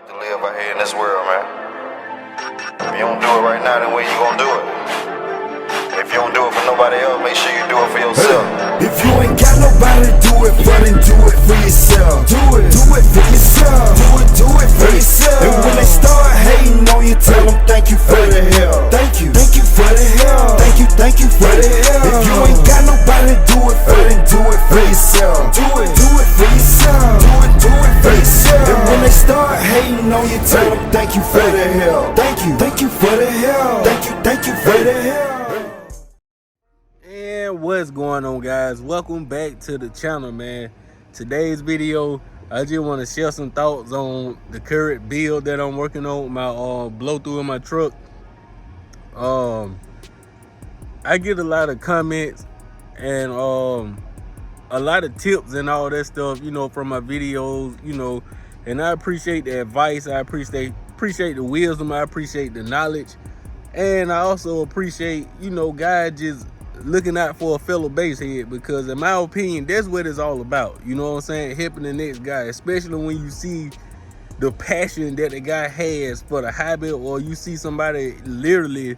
like to live out here in this world, man. If you don't do it right now, then when you gonna do it? If you don't do it for nobody else, make sure you do it for yourself. If you ain't got nobody to do it for, then do it for yourself. Do it for yourself. Do it for yourself. And when they start hating on you, tell them thank you for the help. Thank you for the help. Thank you for the help. If you ain't got nobody to do it for, then do it for yourself. Do it for yourself. Do it for yourself. And when they start hating on you, tell them thank you for the help. Thank you for the help. Thank you for the help. And what's going on, guys? Welcome back to the channel, man. Today's video, I just want to share some thoughts on the current build that I'm working on with my blow through in my truck. I get a lot of comments and a lot of tips and all that stuff, you know, from my videos, you know, and I appreciate the advice. I appreciate the wisdom. I appreciate the knowledge, and I also appreciate, you know, guys just looking out for a fellow basshead, because in my opinion, that's what it's all about. You know what I'm saying? Helping the next guy, especially when you see the passion that the guy has for the hobby, or you see somebody literally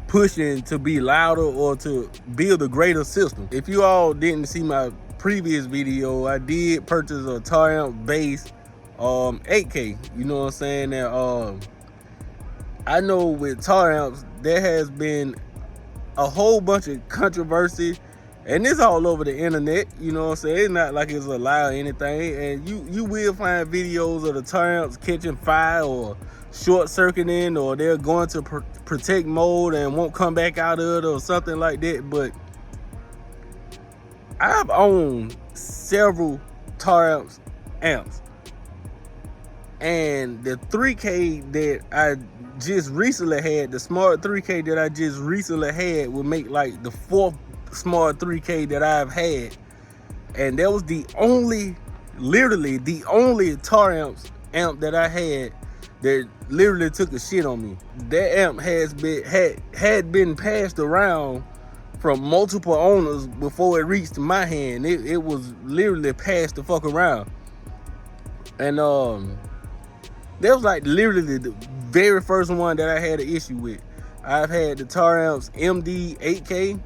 pushing to be louder or to build a greater system. If you all didn't see my previous video, I did purchase a Taramps bass 8K. You know what I'm saying? And I know with Taramps there has been a whole bunch of controversy, and it's all over the internet. You know what I'm saying? It's not like it's a lie or anything, and you will find videos of the Taramps catching fire or short circuiting, or they're going to protect mode and won't come back out of it or something like that. But I've owned several Taramps amps, and the 3K that I just recently had, the smart 3K that I just recently had, would make like the 4th smart 3K that I've had, and that was literally the only Taramps amp that I had that literally took a shit on me. That amp had been passed around from multiple owners before it reached my hand. It was literally passed the fuck around, and that was like literally the very first one that I had an issue with. I've had the Taramps MD 8K,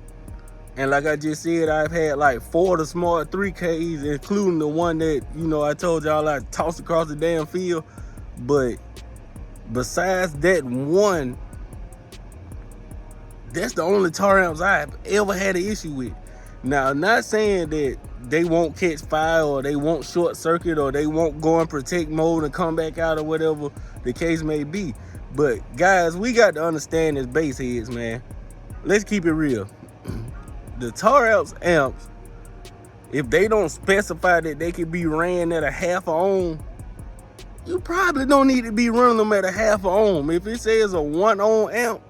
and like I just said, I've had like 4 of the smart 3Ks, including the one that, you know, I told y'all I tossed across the damn field. But besides that one, that's the only Taramps I've ever had an issue with. Now, I'm not saying that they won't catch fire, or they won't short circuit, or they won't go in protect mode and come back out, or whatever the case may be. But guys, we got to understand as bass heads, man. Let's keep it real. The Taramps amps, if they don't specify that they can be ran at a half a ohm, you probably don't need to be running them at a half a ohm. If it says a 1 ohm amp,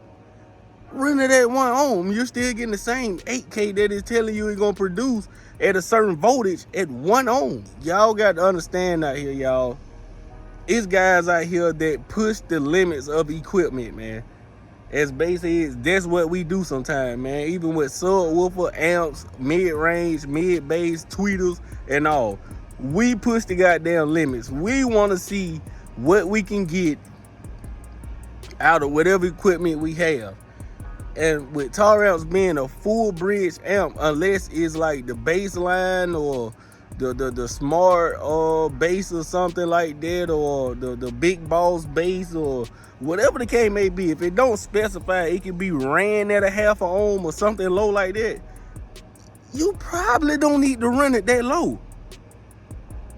run it at 1 ohm. You're still getting the same 8K that is telling you it's gonna produce at a certain voltage at 1 ohm. Y'all got to understand out here, y'all. It's guys out here that push the limits of equipment, man. As bass heads, that's what we do sometimes, man. Even with subwoofer amps, mid-range, mid-bass, tweeters, and all. We push the goddamn limits. We want to see what we can get out of whatever equipment we have. And with Taramps being a full bridge amp, unless it's like the bass line or the smart bass or something like that, or the big boss bass, or whatever the case may be, if it don't specify it can be ran at a half a ohm or something low like that, you probably don't need to run it that low.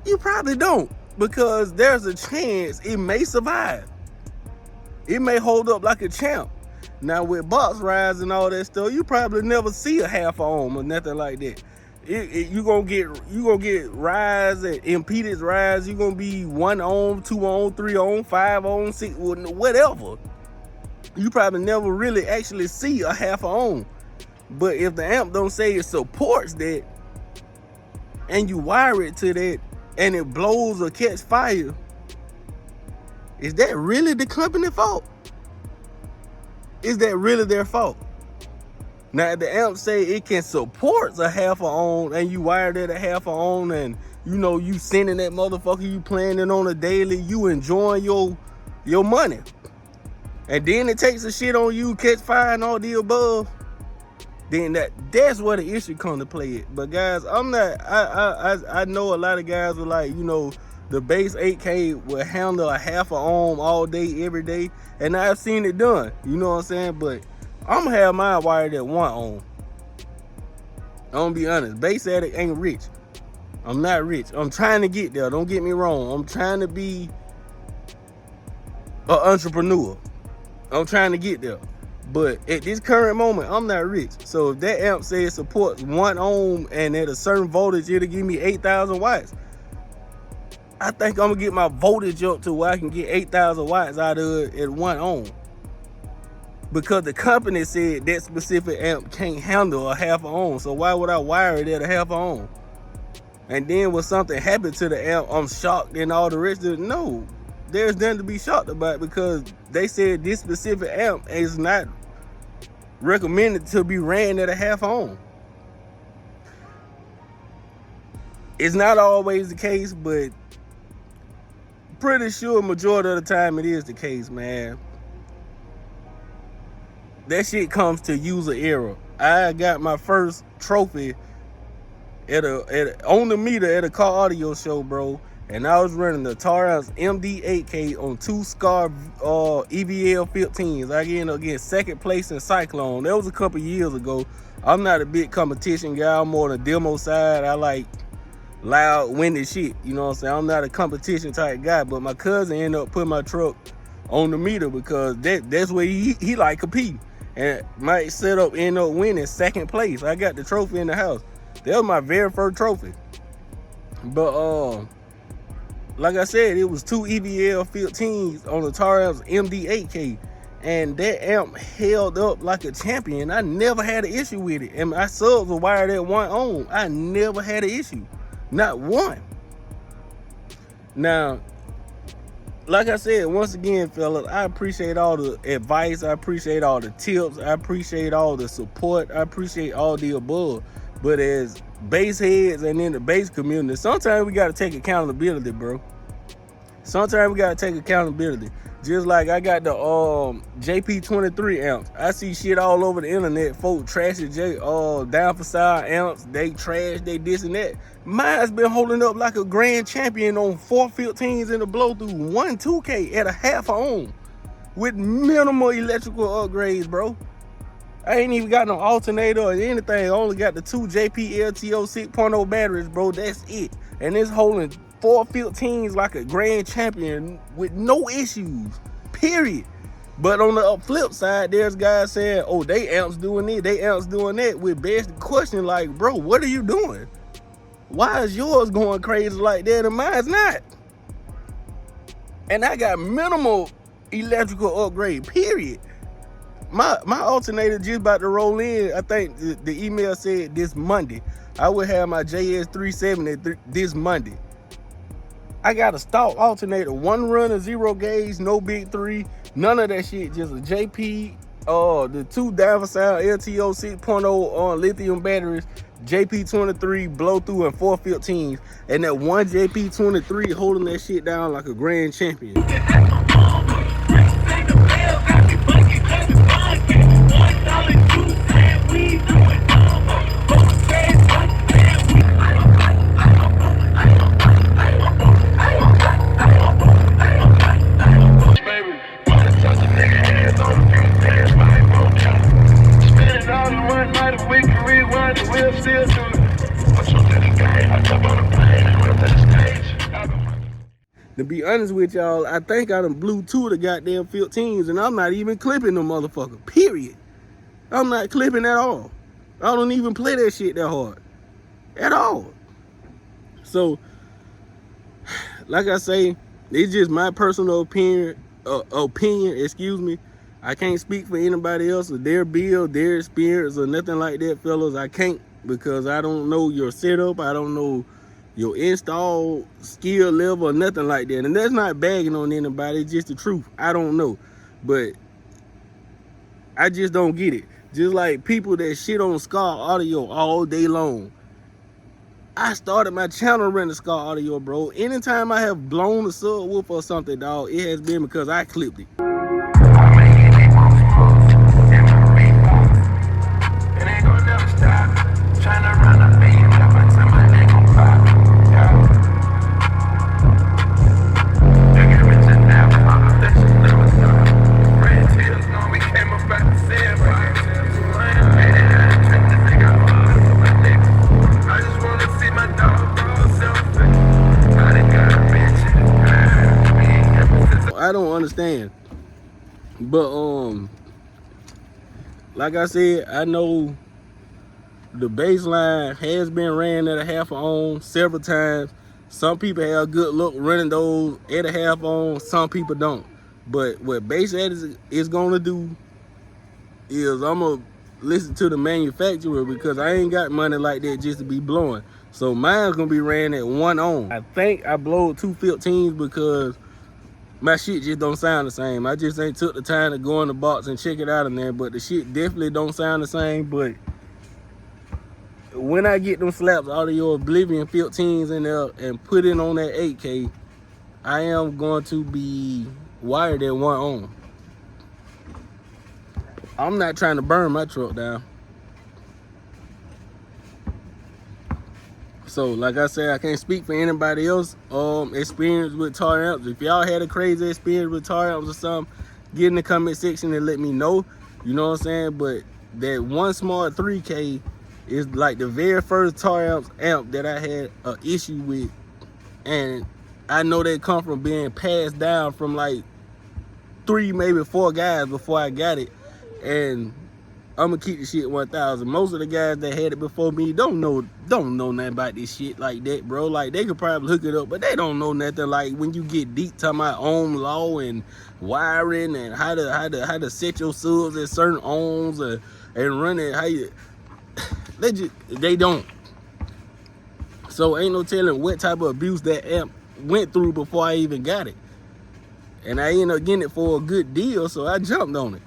You probably don't, because there's a chance it may survive. It may hold up like a champ. Now with box rides and all that stuff, you probably never see a half a ohm or nothing like that. You gonna get rides and impedance rides. You gonna be 1 ohm, 2 ohm, 3 ohm, 5 ohm, 6, whatever. You probably never really actually see a half a ohm. But if the amp don't say it supports that, and you wire it to that, and it blows or catch fire, is that really the company fault? Is that really their fault? Now, if the amp say it can support a half a ohm, and you wired it at a half a ohm, and you know, you sending that motherfucker, you playing it on a daily, you enjoying your money. And then it takes a shit on you, catch fire and all the above. Then that's where the issue come to play it. But guys, I know a lot of guys are like, you know, the base 8K will handle a half a ohm all day, every day. And I've seen it done, you know what I'm saying? But I'm gonna have mine wired at 1 ohm. I'm gonna be honest, BassAddict ain't rich. I'm not rich. I'm trying to get there, don't get me wrong. I'm trying to be an entrepreneur. I'm trying to get there. But at this current moment, I'm not rich. So if that amp says it supports 1 ohm and at a certain voltage, it'll give me 8,000 watts. I think I'm gonna get my voltage up to where I can get 8,000 watts out of it at 1 ohm. Because the company said that specific amp can't handle a half a ohm. So why would I wire it at a half a ohm? And then when something happened to the amp, I'm shocked and all the rest of it. No, there's nothing to be shocked about, because they said this specific amp is not recommended to be ran at a half ohm. It's not always the case, but pretty sure majority of the time it is the case, man. That shit comes to user error. I got my first trophy on the meter at a car audio show, bro. And I was running the Taramps MD8K on 2 Scar EVL 15s. I ended up getting 2nd place in Cyclone. That was a couple years ago. I'm not a big competition guy. I'm more on the demo side. I like loud, windy shit. You know what I'm saying? I'm not a competition type guy. But my cousin ended up putting my truck on the meter because that's where he like competing. And my setup ended up winning 2nd place. I got the trophy in the house. That was my very first trophy. But like I said, it was 2 EVL 15s on the Taramps MD8K, and that amp held up like a champion. I never had an issue with it, and my subs were wired at 1 ohm. I never had an issue, not one. Now, like I said, once again, fellas, I appreciate all the advice, I appreciate all the tips, I appreciate all the support, I appreciate all the above. But as bass heads and in the bass community, sometimes we gotta take accountability, bro. Sometimes we gotta take accountability. Just like I got the JP23 amps. I see shit all over the internet. Folks trashing down for side amps. They trash, they this and that. Mine's been holding up like a grand champion on 415s in the blow through 1 2K at a half a ohm with minimal electrical upgrades, bro. I ain't even got no alternator or anything. I only got the 2 JP LTO 6.0 batteries, bro. That's it. And it's holding 415s like a grand champion with no issues, period. But on the flip side, there's guys saying, oh, they amps doing this, they amps doing that, with best question like, bro, what are you doing? Why is yours going crazy like that and mine's not? And I got minimal electrical upgrade, period. My alternator just about to roll in. I think the email said this Monday. I would have my JS370 this Monday. I got a stock alternator, 1 runner, 0 gauge, no big 3, none of that shit. Just a JP, the 2 Down Sound LTO 6.0 on lithium batteries, JP23 blow through and 415s, and that 1 JP23 holding that shit down like a grand champion. To be honest with y'all, I think I done blew 2 of the goddamn 15s, and I'm not even clipping them motherfucker, period. I'm not clipping at all. I don't even play that shit that hard. At all. So, like I say, it's just my personal opinion, excuse me. I can't speak for anybody else or their build, their experience or nothing like that, fellas. I can't, because I don't know your setup. I don't know your install skill level or nothing like that. And that's not bagging on anybody, it's just the truth. I don't know. But I just don't get it. Just like people that shit on Scar Audio all day long. I started my channel renting ska audio, bro. Anytime I have blown a subwoofer or something, dog, it has been because I clipped it. I don't understand, but like I said, I know the bass line has been ran at a half on several times. Some people have good luck running those at a half on, some people don't. But what BassAddict is gonna do is I'm gonna listen to the manufacturer, because I ain't got money like that just to be blowing. So mine's gonna be ran at 1 on. I think I blowed 215s because my shit just don't sound the same. I just ain't took the time to go in the box and check it out in there, but the shit definitely don't sound the same. But when I get them slaps out of your Oblivion 15s in there and put it on that 8K, I am going to be wired at 1 on. I'm not trying to burn my truck down. So, like I said, I can't speak for anybody else experience with Taramps. If y'all had a crazy experience with Taramps or something, get in the comment section and let me know. You know what I'm saying? But that One Smart 3K is like the very first Taramps amp that I had an issue with. And I know they come from being passed down from like 3, maybe 4 guys before I got it. And I'm gonna keep the shit 1,000. Most of the guys that had it before me don't know nothing about this shit like that, bro. Like, they could probably hook it up, but they don't know nothing. Like, when you get deep talking about ohm law and wiring and how to set your subs at certain ohms and run it, how you they don't. So ain't no telling what type of abuse that amp went through before I even got it. And I ended up getting it for a good deal, so I jumped on it.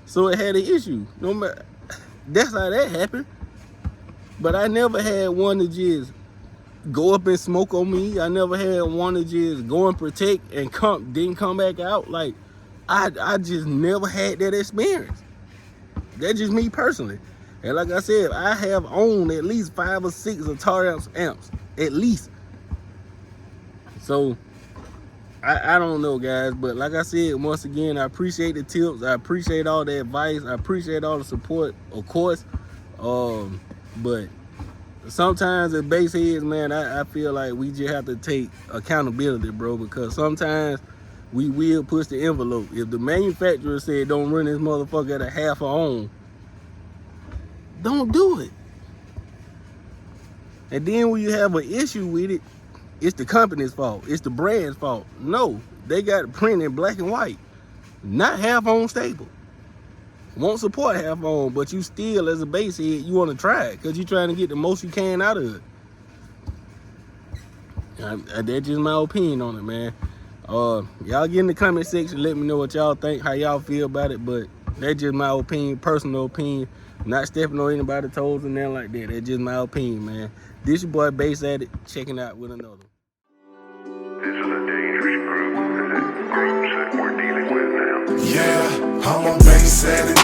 So it had an issue. No matter, that's how that happened. But I never had one to just go up and smoke on me. I never had one to just go and protect and didn't come back out. Like, I just never had that experience. That's just me personally. And like I said, I have owned at least 5 or 6 of Taramps amps, at least. So I don't know, guys, but like I said, once again, I appreciate the tips. I appreciate all the advice. I appreciate all the support, of course. But sometimes as bass heads, man, I feel like we just have to take accountability, bro, because sometimes we will push the envelope. If the manufacturer said don't run this motherfucker at a half on, don't do it. And then when you have an issue with it, it's the company's fault. It's the brand's fault. No, they got it printed in black and white. Not half on stable. Won't support half on, but you still, as a bass head, you want to try it because you're trying to get the most you can out of it. That's just my opinion on it, man. Y'all get in the comment section, let me know what y'all think, how y'all feel about it, but that's just my opinion, personal opinion. Not stepping on anybody's toes and nothing like that. That's just my opinion, man. This your boy BassAddict, checking out with another one. This is a dangerous group that we're dealing with now. Yeah, I'm a BassAddict.